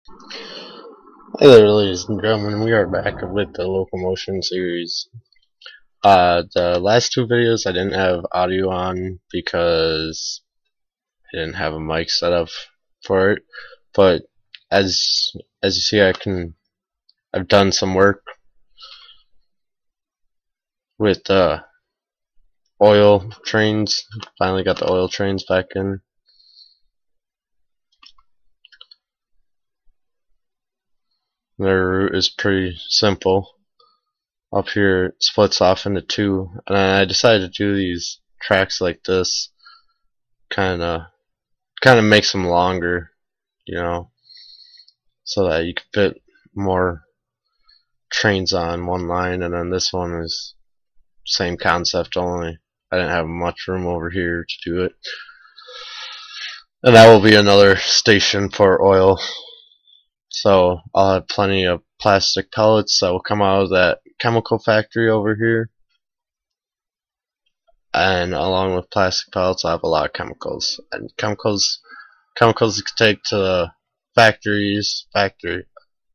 Hey there, ladies and gentlemen. We are back with the locomotion series. The last two videos I didn't have audio on because I didn't have a mic set up for it. But as you see, I've done some work with oil trains. Finally got the oil trains back in. Their route is pretty simple. Up here it splits off into two, and I decided to do these tracks like this, kinda makes them longer, you know, so that you can fit more trains on one line. And then this one is same concept, only I didn't have much room over here to do it. And that will be another station for oil, so I'll have plenty of plastic pellets that will come out of that chemical factory over here. And along with plastic pellets, I have a lot of chemicals, and chemicals you can take to the factories,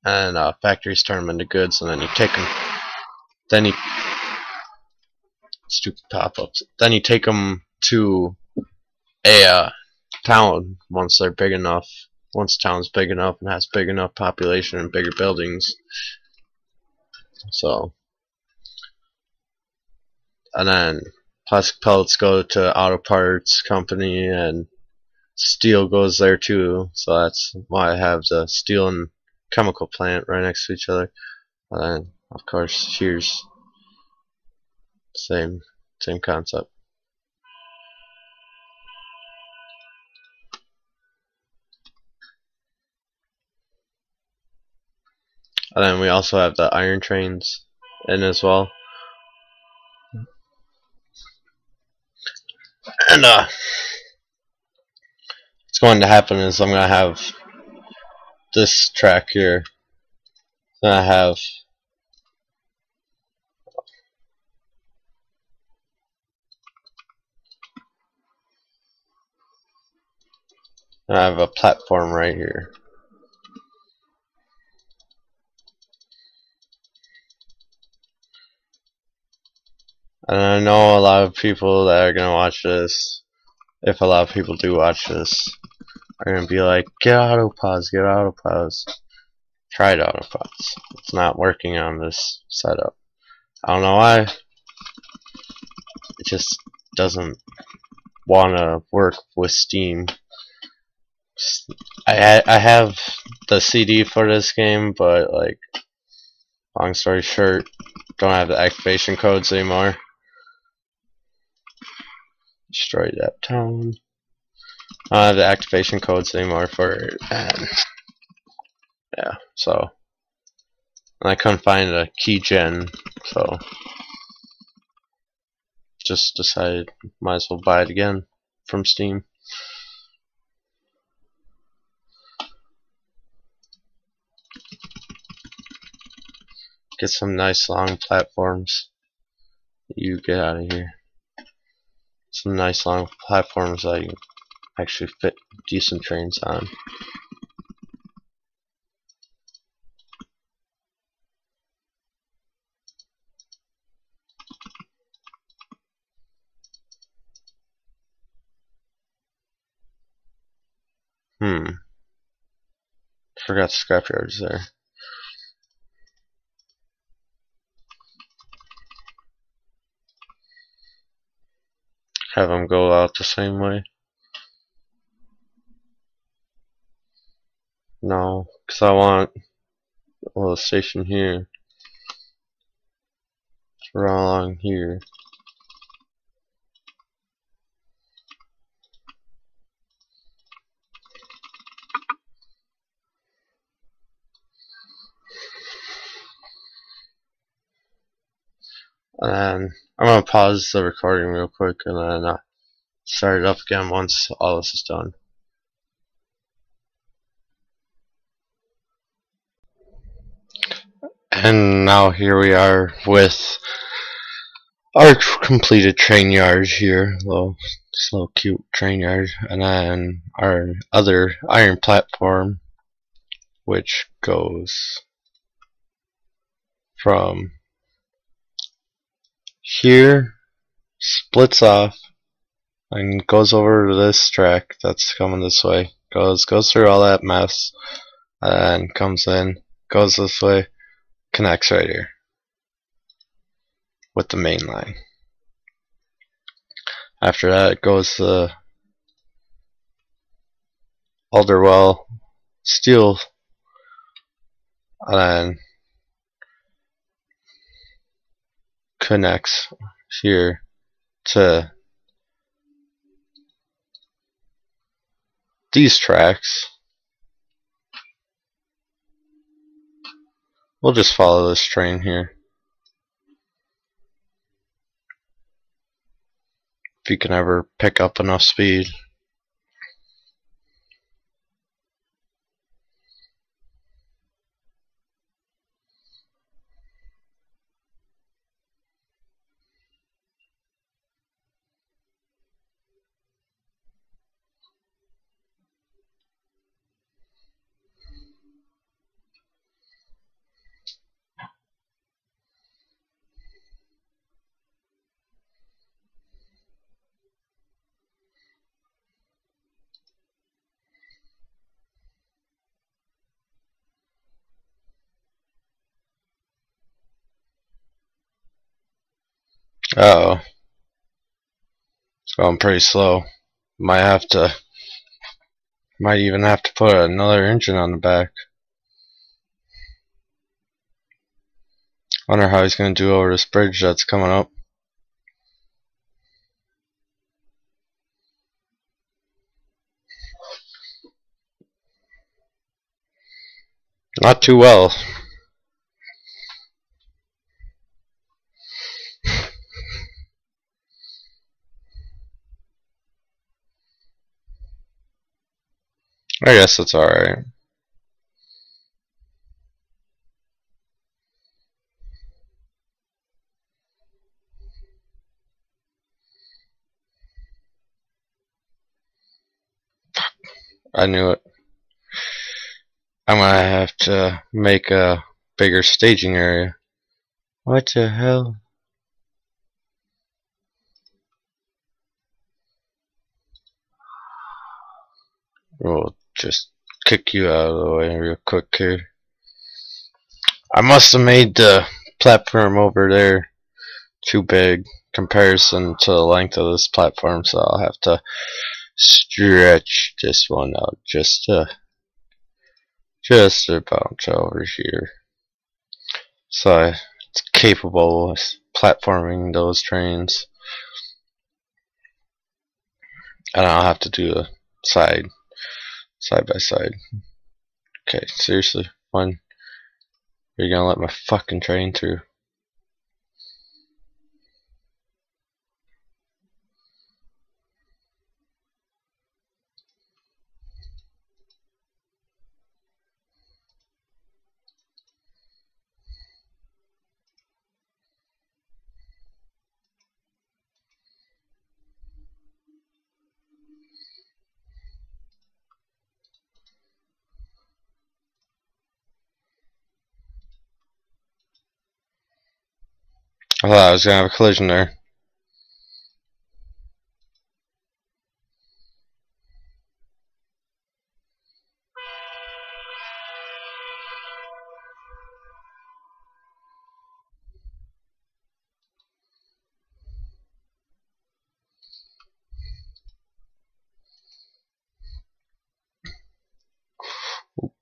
and factories turn them into goods, and then you take them. Then you stupid pop-ups. Then you take them to a town once they're big enough. Once the town's big enough and has big enough population and bigger buildings. So, and then plastic pellets go to auto parts company, and steel goes there too. So that's why I have the steel and chemical plant right next to each other. And then, of course, here's same concept. And then we also have the iron trains in as well. And what's going to happen is I'm going to have this track here. Then I have a platform right here. And I know a lot of people that are going to watch this, if a lot of people do watch this, are going to be like, get autopause, get autopause. Tried autopause. It's not working on this setup. I don't know why. It just doesn't want to work with Steam. I have the CD for this game, but like, long story short, don't have the activation codes anymore. Destroy that town. I don't have the activation codes anymore for it, and yeah, so and I couldn't find a key gen, so just decided might as well buy it again from Steam. Get some nice long platforms. You get out of here. Some nice long platforms that you can actually fit decent trains on. Forgot the scrapyards there. Have them go out the same way. No, because I want a little station here to run along here. And then I'm going to pause the recording real quick and then start it up again once all this is done. And now here we are with our completed train yard here, this little cute train yard, and then our other iron platform which goes from here, splits off, and goes over to this track that's coming this way. Goes through all that mess, and comes in, goes this way, connects right here with the main line. After that, it goes to Alderwell steel, and then connects here to these tracks. We'll just follow this train here. If you can ever pick up enough speed. Uh oh, it's going pretty slow. Might even have to put another engine on the back. Wonder how he's gonna do over this bridge that's coming up. Not too well. I guess it's alright. I knew it. I'm gonna have to make a bigger staging area. What the hell? We'll just kick you out of the way real quick here. I must have made the platform over there too big comparison to the length of this platform, so I'll have to stretch this one out just about over here, so it's capable of platforming those trains, and I'll have to do a side by side. Okay, seriously, when are you gonna let my fucking train through? I thought I was gonna have a collision there.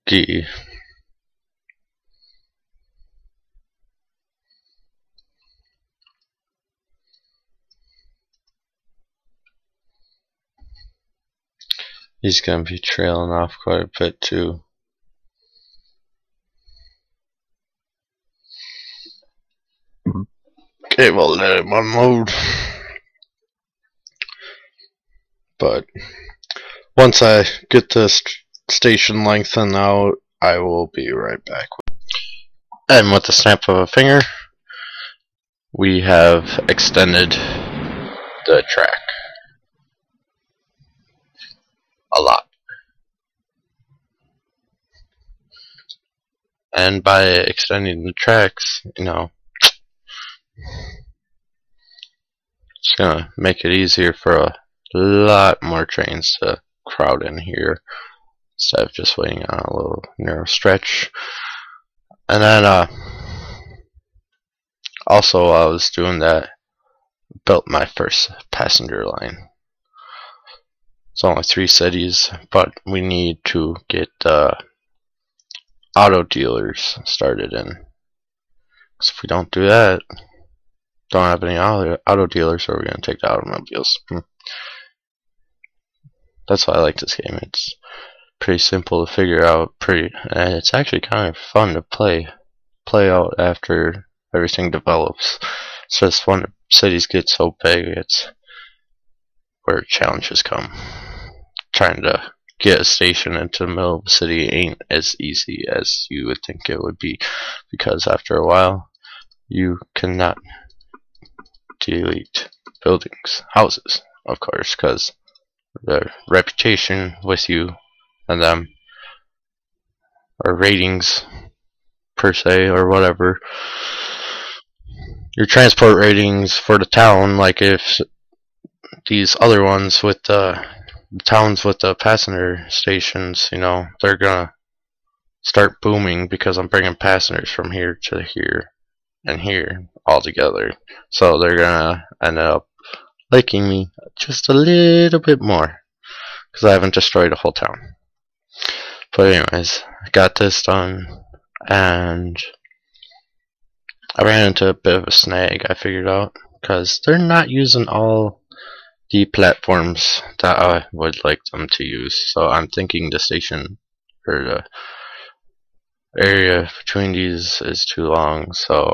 Okay. He's gonna be trailing off quite a bit too. Okay, we'll let him unload. But once I get this station lengthened out, I will be right back. And with the snap of a finger, we have extended the track a lot. And by extending the tracks, it's gonna make it easier for a lot more trains to crowd in here instead of just waiting on a little narrow stretch. And then also while I was doing that, built my first passenger line. It's only 3 cities, but we need to get auto dealers started in. Because if we don't do that, don't have any auto dealers, or we're going to take the automobiles. That's why I like this game. It's pretty simple to figure out, and it's actually kind of fun to play out after everything develops. It's just when the cities get so big, it's where challenges come. Trying to get a station into the middle of the city ain't as easy as you would think it would be, because after a while you cannot delete buildings, houses, of course, because their reputation with you and them, or ratings per se, or whatever, your transport ratings for the town. Like if these other ones with the towns with the passenger stations, they're gonna start booming because I'm bringing passengers from here to here and here all together. So they're gonna end up liking me just a little bit more because I haven't destroyed a whole town. But anyways, I got this done, and I ran into a bit of a snag, I figured out, because they're not using all the platforms that I would like them to use. So I'm thinking the station, or the area between these, is too long, so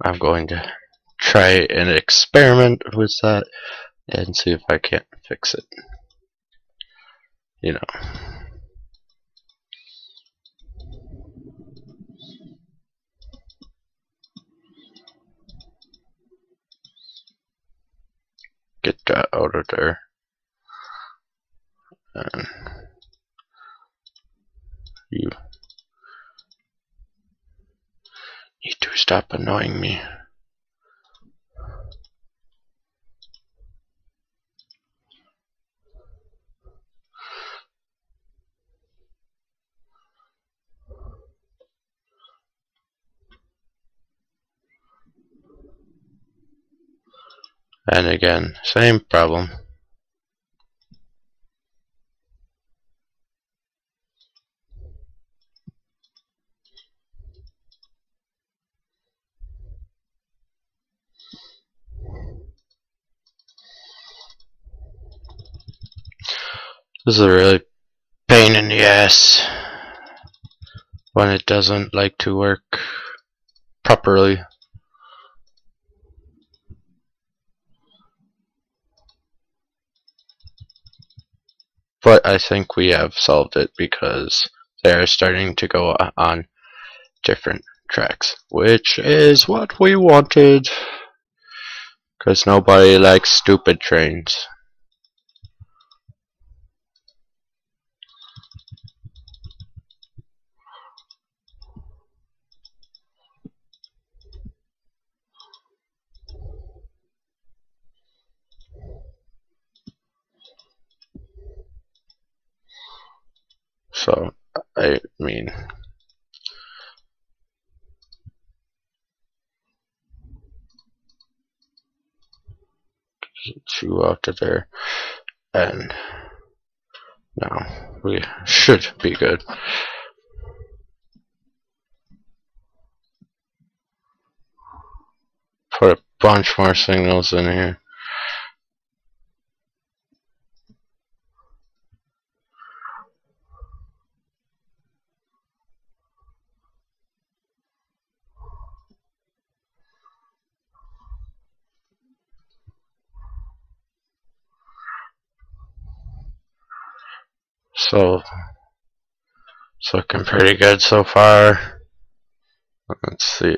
I'm going to try and experiment with that and see if I can't fix it. Get that out of there. And you need to stop annoying me. And again, same problem. This is a really pain in the ass when it doesn't like to work properly. But I think we have solved it because they're starting to go on different tracks, which is what we wanted, because nobody likes stupid trains. So, I mean, two out of there, and now we should be good. Put a bunch more signals in here. So it's looking pretty good so far. Let's see.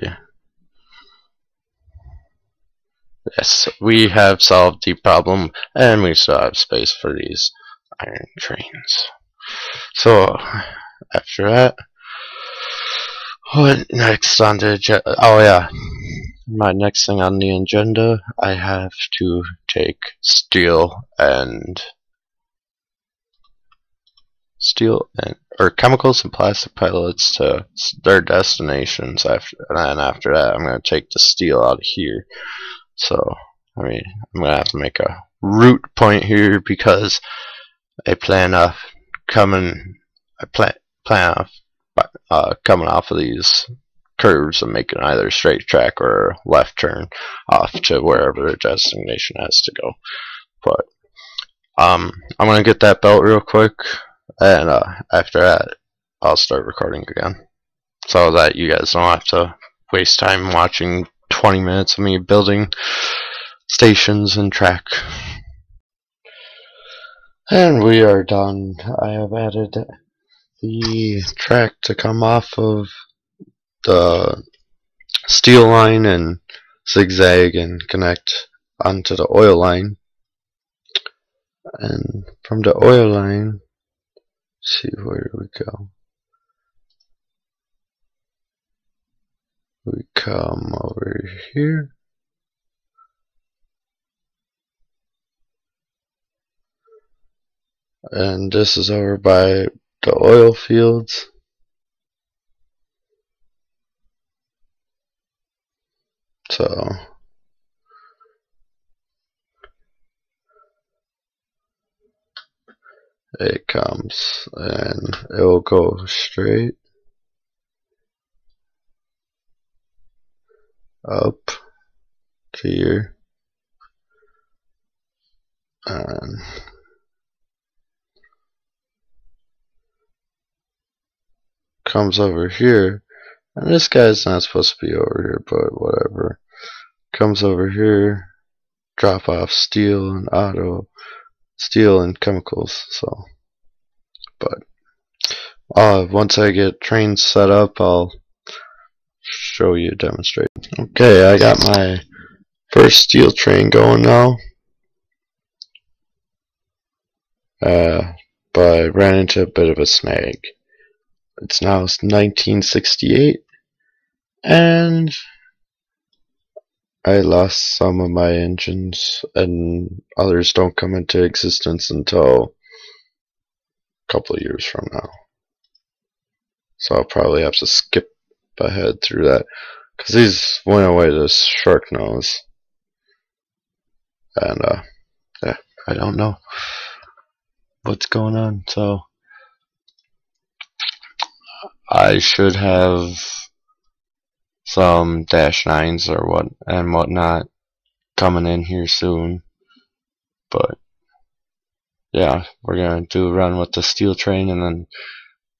Yes, we have solved the problem, and we still have space for these iron trains. So after that, What next on the agenda? Oh yeah, my next thing on the agenda, I have to take steel and or chemicals and plastic pellets to their destinations. After that, I'm gonna take the steel out of here. So I mean, I'm gonna have to make a route point here because I plan off coming. I plan off coming off of these curves and making either a straight track or a left turn off to wherever the destination has to go. But I'm gonna get that belt real quick, and after that, I'll start recording again, so that you guys don't have to waste time watching 20 minutes of me building stations and track. And we are done. I have added the track to come off of the steel line and zigzag and connect onto the oil line. And from the oil line, let's see, where do we go? We come over here. And this is over by the oil fields. So it comes and it will go straight up to here and comes over here. And this guy's not supposed to be over here, but whatever. Comes over here, drop off steel and steel and chemicals. So, but once I get trains set up, I'll show you, demonstrate. Okay, I got my first steel train going now. But I ran into a bit of a snag. It's now 1968, and I lost some of my engines, and others don't come into existence until a couple of years from now. So I'll probably have to skip ahead through that, because these went away to shark nose, and yeah, I don't know what's going on. So I should have some -9s or whatnot coming in here soon, but yeah, we're gonna do a run with the steel train, and then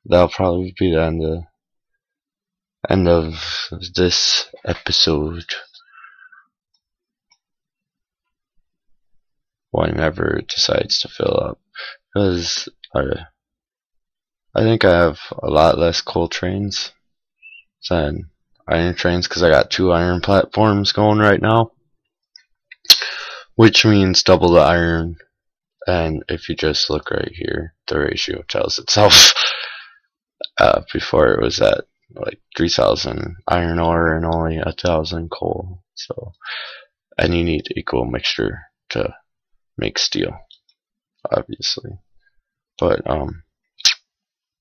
that'll probably be the end of this episode, whenever it decides to fill up, because I think I have a lot less coal trains than iron trains, because I got 2 iron platforms going right now, which means double the iron. And if you just look right here, the ratio tells itself. Before it was at like 3,000 iron ore and only 1,000 coal. So, and you need equal mixture to make steel, obviously. But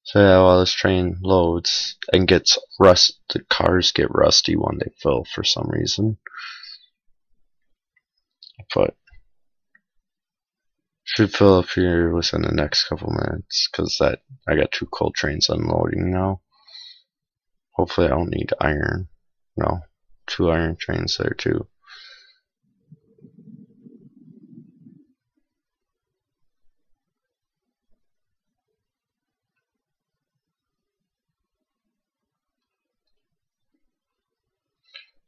so yeah, while this train loads and gets the cars get rusty when they fill for some reason. But should fill up here within the next couple minutes, because I got 2 coal trains unloading now. Hopefully I don't need iron. No, 2 iron trains there too.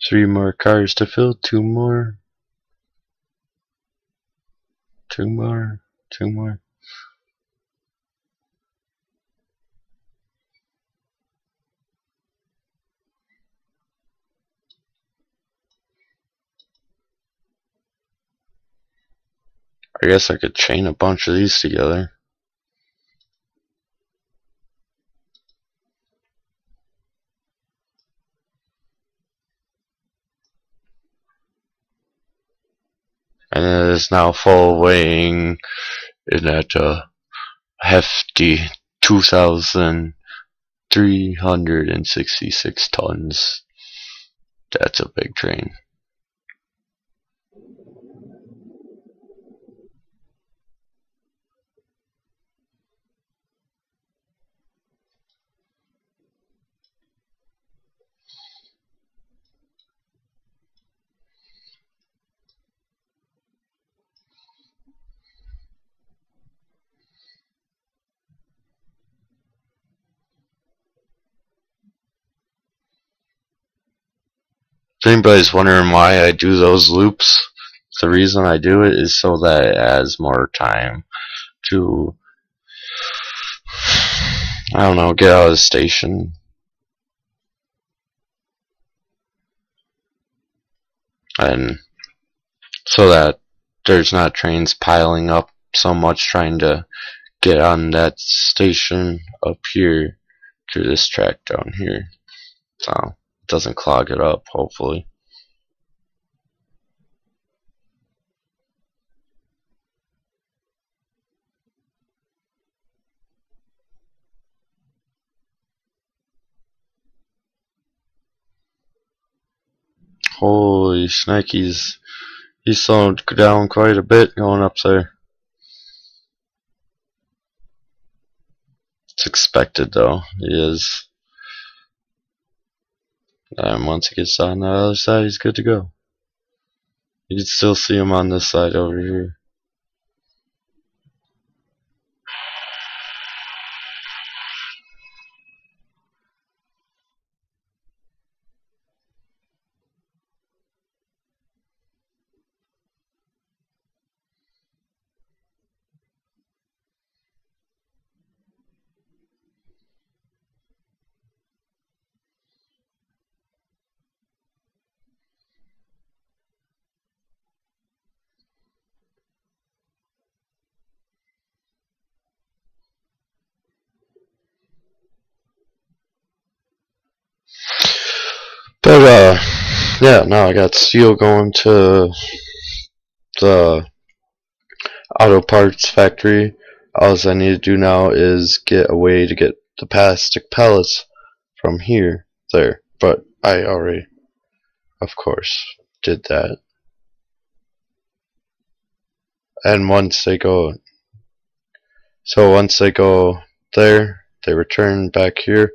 Three more cars to fill, 2 more. 2 more, 2 more. I guess I could chain a bunch of these together. and it is now full, weighing in at a hefty 2,366 tons. That's a big train. If anybody's wondering why I do those loops, the reason I do it is so that it has more time to, I don't know, get out of the station. And so that there's not trains piling up so much trying to get on that station up here to this track down here. So it doesn't clog it up, hopefully. Holy shnikes, he's slowed down quite a bit going up there. It's expected though, he is. And once he gets on the other side, he's good to go. You can still see him on this side over here. But yeah, now I got steel going to the auto parts factory. All I need to do now is get a way to get the plastic pellets from here there, but I already, of course, did that. And once they go there, they return back here.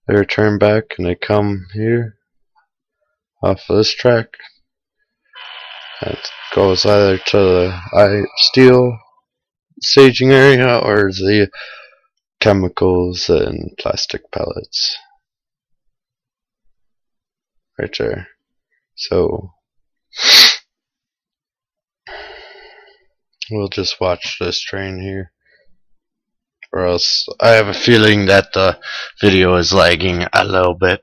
They return back and they come here off of this track. It goes either to the steel staging area or the chemicals and plastic pellets. Right there. So we'll just watch this train here. Or else I have a feeling that the video is lagging a little bit.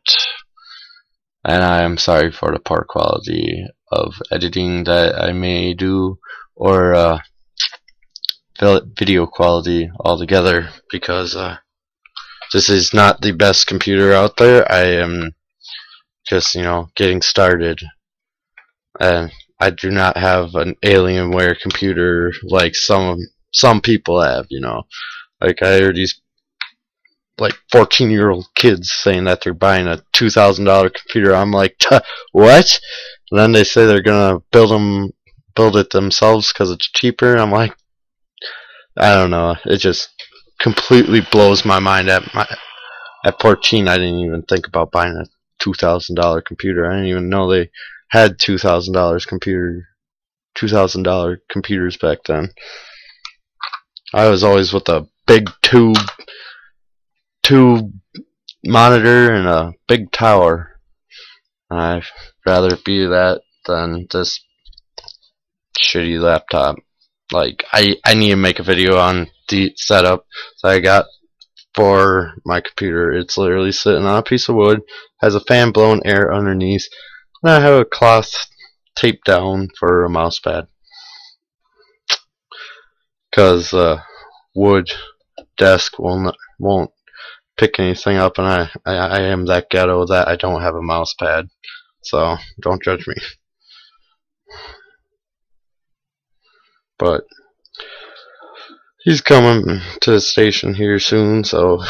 And I am sorry for the poor quality of editing that I may do, or video quality altogether, because this is not the best computer out there. I am just, getting started, and I do not have an Alienware computer like some people have. Like I hear these 14-year-old kids saying that they're buying a $2,000 computer. I'm like, what? And then they say they're gonna build it themselves because it's cheaper. I'm like, I don't know. It just completely blows my mind. At 14, I didn't even think about buying a $2,000 computer. I didn't even know they had $2,000 computers back then. I was always with a big tube monitor and a big tower. I'd rather be that than this shitty laptop. Like, I need to make a video on the setup that I got for my computer. It's literally sitting on a piece of wood, has a fan blowing air underneath, and I have a cloth taped down for a mouse pad. Because wood desk won't pick anything up, and I am that ghetto that I don't have a mouse pad, so don't judge me. But he's coming to the station here soon, so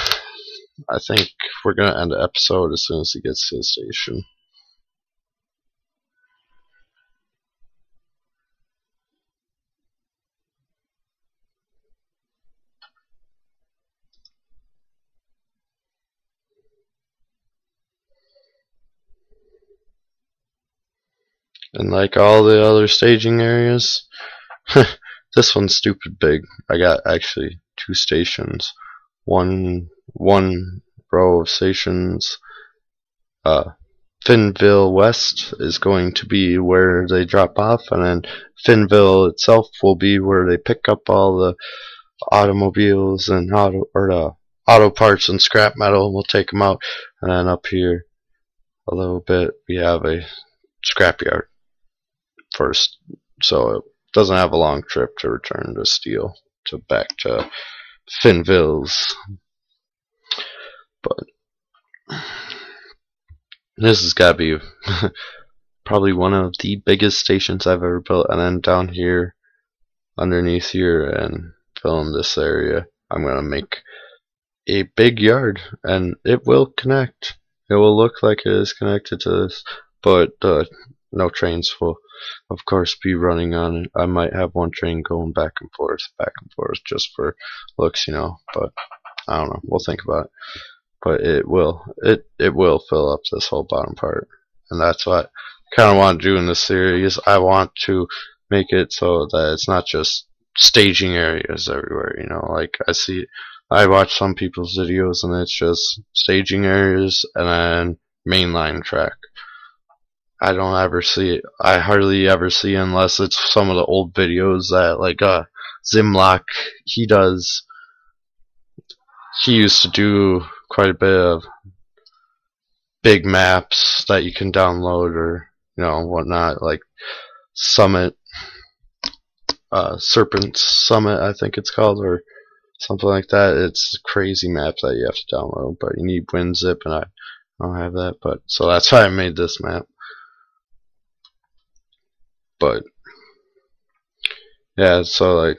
I think we're gonna end the episode as soon as he gets to the station. And like all the other staging areas, this one's stupid big. I got actually 2 stations. One row of stations. Finnville West is going to be where they drop off, and then Finnville itself will be where they pick up all the automobiles and auto parts and scrap metal. We'll take them out, and then up here a little bit we have a scrapyard first, so it doesn't have a long trip to return to steel to back to Finnville's. But this has got to be probably one of the biggest stations I've ever built. And then down here, underneath here, and fill in this area, I'm going to make a big yard, and it will connect. It will look like it is connected to this, but no trains will, of course, be running on it. I might have one train going back and forth, just for looks, but I don't know. We'll think about it. But it will fill up this whole bottom part, and that's what I kind of want to do in this series. I want to make it so that it's not just staging areas everywhere. Like I watch some people's videos and it's just staging areas and then mainline track. I hardly ever see, unless it's some of the old videos that like Zimlock he used to do quite a bit of big maps that you can download or whatnot, like Summit, Serpent Summit I think it's called, or something like that. It's crazy maps that you have to download, but you need WinZip, and I don't have that, but so that's why I made this map. But yeah, so like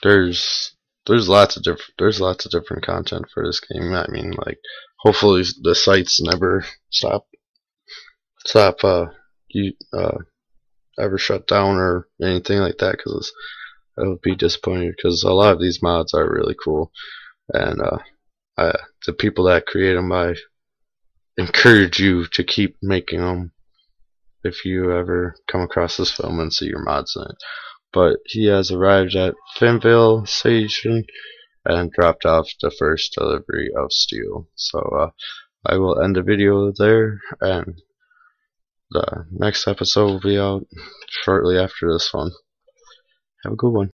there's lots of different content for this game. I mean, like, hopefully the sites never stop ever shut down or anything like that, because I would be disappointed, because a lot of these mods are really cool, and the people that create them, I encourage you to keep making them if you ever come across this film and see your mods in it. But he has arrived at Finnville Station and dropped off the first delivery of steel. So I will end the video there, and the next episode will be out shortly after this one. Have a good one.